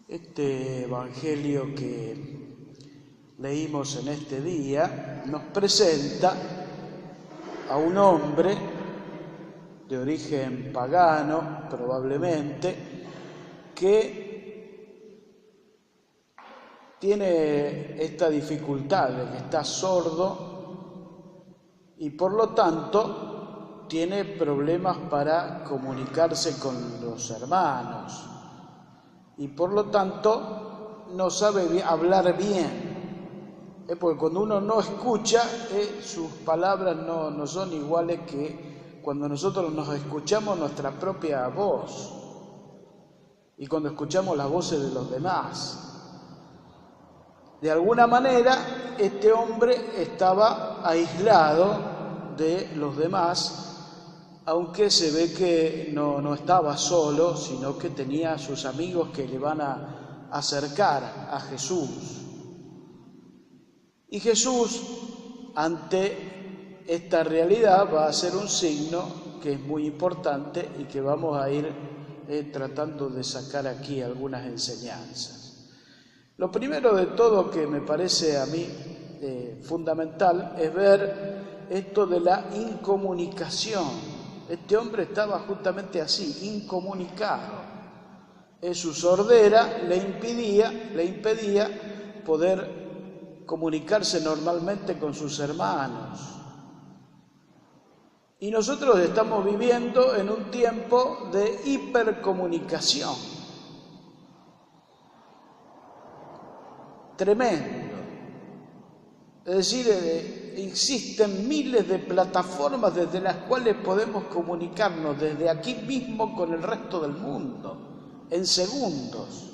Este evangelio que leímos en este día nos presenta a un hombre de origen pagano, probablemente, que tiene esta dificultad de que está sordo y por lo tanto tiene problemas para comunicarse con los hermanos. Y por lo tanto no sabe hablar bien, porque cuando uno no escucha, sus palabras no son iguales que cuando nosotros nos escuchamos nuestra propia voz y cuando escuchamos las voces de los demás. De alguna manera, este hombre estaba aislado de los demás, aunque se ve que no estaba solo, sino que tenía a sus amigos que le van a acercar a Jesús. Y Jesús, ante esta realidad, va a hacer un signo que es muy importante y que vamos a ir tratando de sacar aquí algunas enseñanzas. Lo primero de todo que me parece a mí fundamental es ver esto de la incomunicación. Este hombre estaba justamente así, incomunicado. Su sordera le impedía poder comunicarse normalmente con sus hermanos. Y nosotros estamos viviendo en un tiempo de hipercomunicación. Tremendo. Es decir, existen miles de plataformas desde las cuales podemos comunicarnos desde aquí mismo con el resto del mundo, en segundos.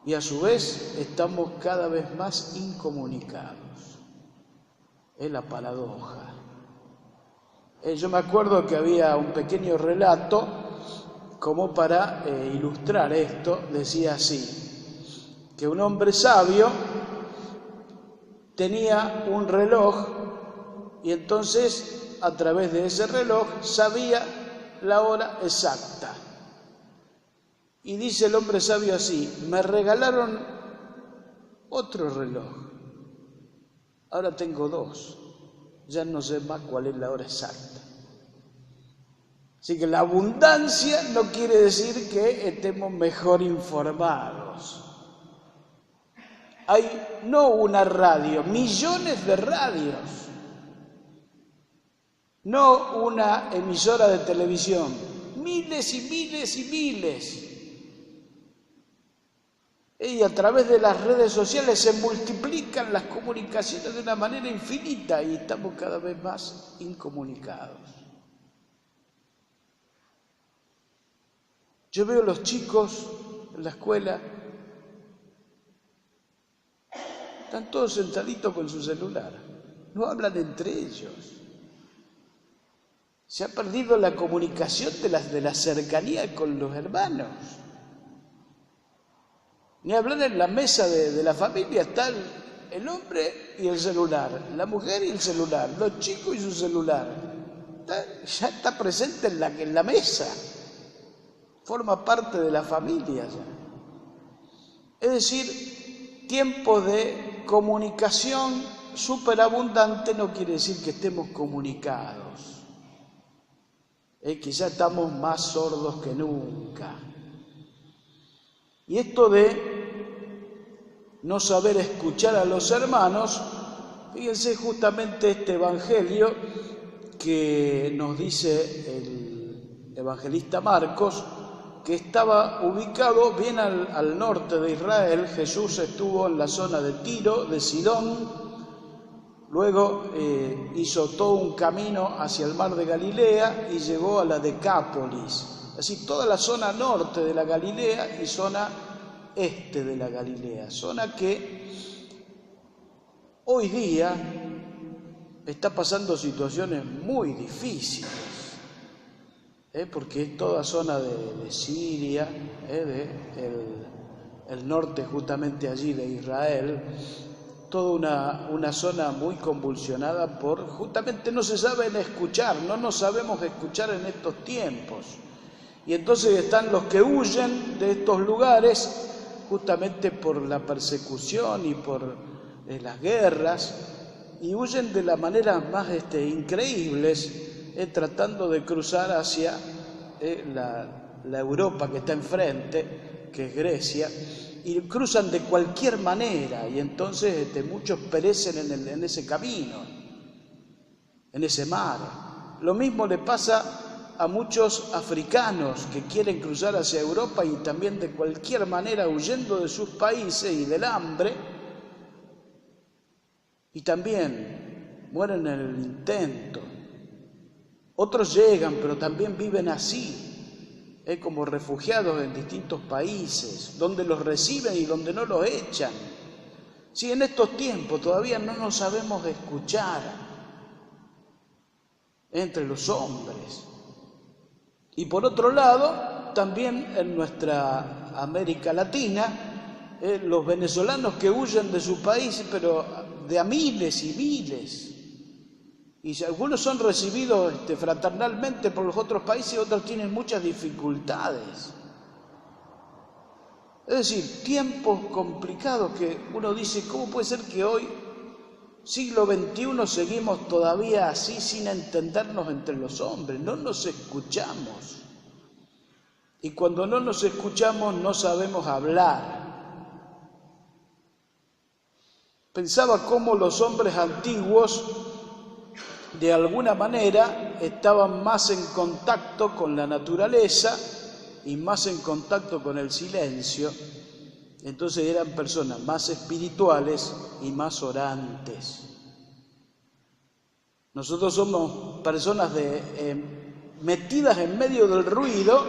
Y a su vez estamos cada vez más incomunicados. Es la paradoja. Yo me acuerdo que había un pequeño relato como para ilustrar esto, decía así, que un hombre sabio tenía un reloj y entonces a través de ese reloj sabía la hora exacta. Y dice el hombre sabio así: me regalaron otro reloj, ahora tengo dos, ya no sé más cuál es la hora exacta. Así que la abundancia no quiere decir que estemos mejor informados. Hay no una radio, millones de radios, no una emisora de televisión, miles y miles y miles. Y a través de las redes sociales se multiplican las comunicaciones de una manera infinita y estamos cada vez más incomunicados. Yo veo los chicos en la escuela, están todos sentaditos con su celular, no hablan entre ellos. Se ha perdido la comunicación de la cercanía con los hermanos. Ni hablar en la mesa de la familia, está el hombre y el celular, la mujer y el celular, los chicos y su celular. Ya está presente en la mesa, forma parte de la familia ya. Es decir, tiempo de comunicación superabundante no quiere decir que estemos comunicados. Quizá estamos más sordos que nunca. Y esto de no saber escuchar a los hermanos, fíjense justamente este evangelio que nos dice el evangelista Marcos, que estaba ubicado bien al norte de Israel. Jesús estuvo en la zona de Tiro, de Sidón, luego hizo todo un camino hacia el mar de Galilea y llegó a la Decápolis. Así toda la zona norte de la Galilea y zona este de la Galilea, zona que hoy día está pasando situaciones muy difíciles. Porque es toda zona de Siria, el norte justamente allí de Israel, toda una zona muy convulsionada justamente no se sabe escuchar, no nos sabemos escuchar en estos tiempos. Y entonces están los que huyen de estos lugares justamente por la persecución y por las guerras, y huyen de las maneras más increíbles, tratando de cruzar hacia la Europa que está enfrente, que es Grecia, y cruzan de cualquier manera, y entonces muchos perecen en ese camino, en ese mar. Lo mismo le pasa a muchos africanos que quieren cruzar hacia Europa y también de cualquier manera huyendo de sus países y del hambre, y también mueren en el intento. Otros llegan, pero también viven así, como refugiados en distintos países, donde los reciben y donde no los echan. Si en estos tiempos todavía no nos sabemos escuchar entre los hombres. Y por otro lado, también en nuestra América Latina, los venezolanos que huyen de su país, pero de a miles y miles. Y si algunos son recibidos fraternalmente por los otros países, otros tienen muchas dificultades. Es decir, tiempos complicados que uno dice, ¿cómo puede ser que hoy, siglo XXI, seguimos todavía así sin entendernos entre los hombres? No nos escuchamos. Y cuando no nos escuchamos no sabemos hablar. Pensaba cómo los hombres antiguos, de alguna manera, estaban más en contacto con la naturaleza y más en contacto con el silencio. Entonces eran personas más espirituales y más orantes. Nosotros somos personas metidas en medio del ruido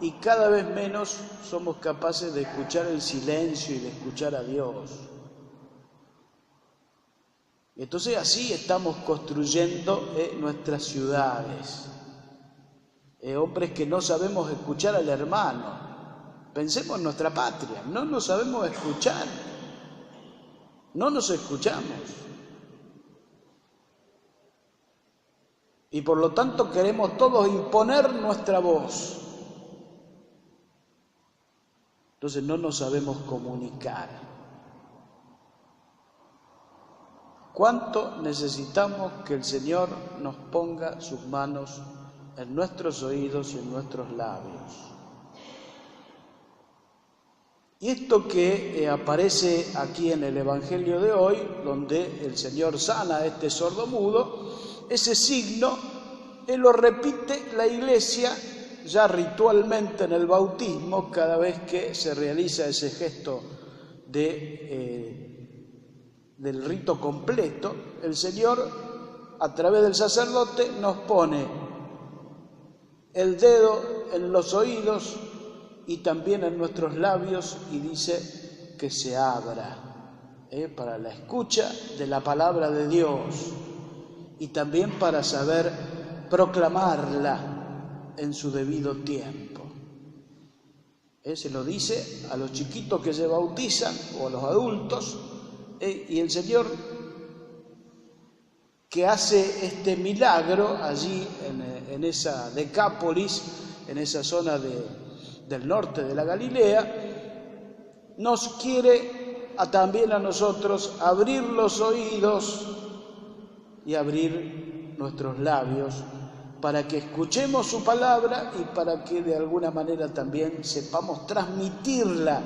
y cada vez menos somos capaces de escuchar el silencio y de escuchar a Dios. Entonces así estamos construyendo nuestras ciudades. Hombres que no sabemos escuchar al hermano. Pensemos en nuestra patria, no nos sabemos escuchar, no nos escuchamos. Y por lo tanto queremos todos imponer nuestra voz. Entonces no nos sabemos comunicar. ¿Cuánto necesitamos que el Señor nos ponga sus manos en nuestros oídos y en nuestros labios? Y esto que aparece aquí en el Evangelio de hoy, donde el Señor sana a este sordomudo, ese signo, lo repite la Iglesia ya ritualmente en el bautismo, cada vez que se realiza ese gesto del rito completo. El Señor, a través del sacerdote, nos pone el dedo en los oídos y también en nuestros labios y dice que se abra para la escucha de la palabra de Dios y también para saber proclamarla en su debido tiempo. Se lo dice a los chiquitos que se bautizan o a los adultos. Y el Señor, que hace este milagro allí en esa Decápolis, en esa zona del norte de la Galilea, nos quiere también a nosotros abrir los oídos y abrir nuestros labios para que escuchemos su palabra y para que de alguna manera también sepamos transmitirla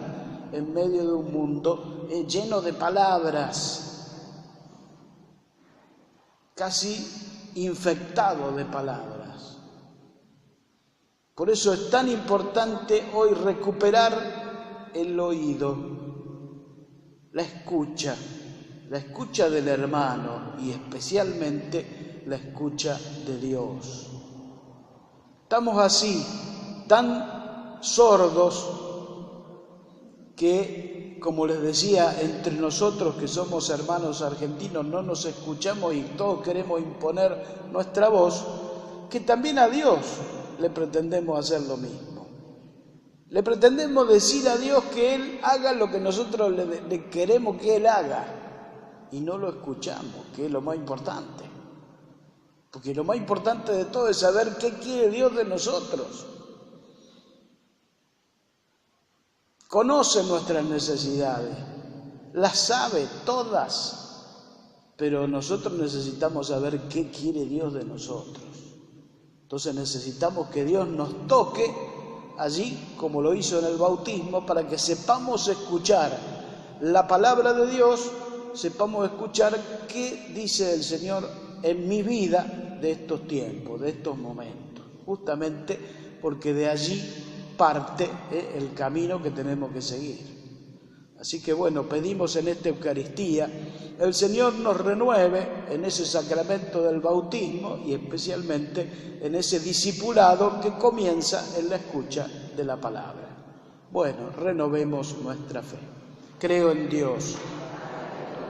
en medio de un mundo lleno de palabras, casi infectado de palabras. Por eso es tan importante hoy recuperar el oído, la escucha del hermano y especialmente la escucha de Dios. Estamos así, tan sordos, que, como les decía, entre nosotros que somos hermanos argentinos no nos escuchamos y todos queremos imponer nuestra voz, que también a Dios le pretendemos hacer lo mismo. Le pretendemos decir a Dios que Él haga lo que nosotros le queremos que Él haga y no lo escuchamos, que es lo más importante. Porque lo más importante de todo es saber qué quiere Dios de nosotros. conoce nuestras necesidades, las sabe todas, pero nosotros necesitamos saber qué quiere Dios de nosotros. Entonces necesitamos que Dios nos toque allí, como lo hizo en el bautismo, para que sepamos escuchar la palabra de Dios, sepamos escuchar qué dice el Señor en mi vida de estos tiempos, de estos momentos, justamente porque de allí parte el camino que tenemos que seguir. Así que bueno, pedimos en esta Eucaristía el Señor nos renueve en ese sacramento del bautismo y especialmente en ese discipulado que comienza en la escucha de la palabra. Bueno, renovemos nuestra fe. Creo en Dios